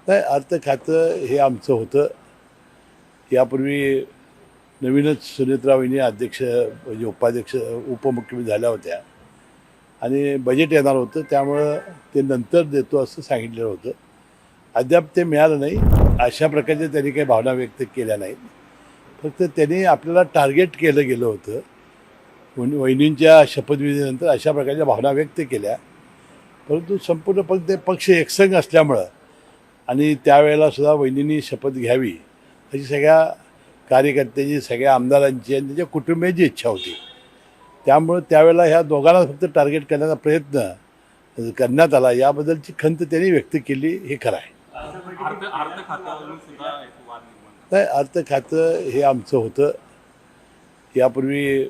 नाही, अर्थ खातं हे आमचं होतं. यापूर्वी नवीनच सुनेत्रा वहिनी अध्यक्ष म्हणजे उपाध्यक्ष उपमुख्यमंत्री झाल्या होत्या आणि बजेट येणार होतं, त्यामुळं ते नंतर देतो असं सांगितलेलं होतं. अद्याप ते मिळालं नाही. अशा प्रकारच्या त्यांनी काही भावना व्यक्त केल्या नाहीत. फक्त त्यांनी आपल्याला टार्गेट केलं गेलं होतं. वहिनींच्या शपथविधीनंतर अशा प्रकारच्या भावना व्यक्त केल्या. परंतु संपूर्ण ते पक्ष एकसंघ असल्यामुळं आणि त्यावेळेला सुद्धा वहिनींनी शपथ घ्यावी अशी सगळ्या कार्यकर्त्यांची, सगळ्या आमदारांची आणि त्याच्या कुटुंबियांची इच्छा होती. त्यामुळं त्यावेळेला ह्या दोघांना फक्त टार्गेट करण्याचा प्रयत्न करण्यात आला. याबद्दलची खंत त्यांनी व्यक्त केली, हे खरं आहे. अर्थ खात्यावरून सुद्धा एक वाद निर्माण झाला. नाही, अर्थ खातं हे आमचं होतं. यापूर्वी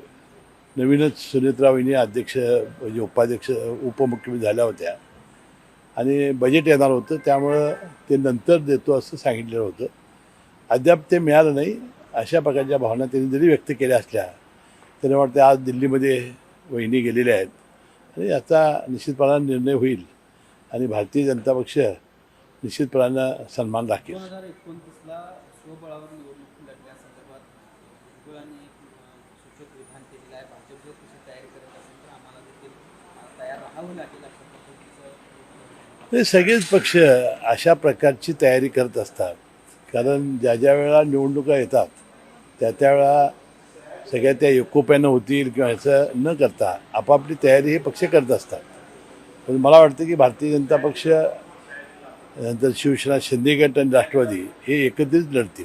नवीनच सुनेत्रा वहिनी अध्यक्ष म्हणजे उपाध्यक्ष उपमुख्यमंत्री झाल्या होत्या आणि बजेट येणार होतं, त्यामुळं ते नंतर देतो असं सांगितलेलं होतं. अद्याप ते मिळालं नाही. अशा प्रकारच्या भावना त्यांनी जरी व्यक्त केल्या असल्या तरी वाटते आज दिल्लीमध्ये वहिनी गेलेल्या आहेत आणि याचा निश्चितपणाने निर्णय होईल आणि भारतीय जनता पक्ष निश्चितपणानं सन्मान राखेल. 2029ला स्वबळावर निवडणूक लढण्यासंदर्भात भुजबळांनी एक सूचक विधान केलेलं आहे. भाजप जर तशी तयारी करत असेल तर आम्हाला देखील तयार राहावं लागेल अशा पद्धतीचं. हे सगळेच पक्ष अशा प्रकारची तयारी करत असतात, कारण ज्या ज्या वेळेला निवडणुका येतात त्या त्यावेळेला सगळ्या त्या एकोप्यानं होतील किंवा ह्याचं न करता आपापली तयारी हे पक्ष करत असतात. पण मला वाटतं की भारतीय जनता पक्ष नंतर शिवसेना, शिंदे गट आणि राष्ट्रवादी हे एकत्रित लढतील.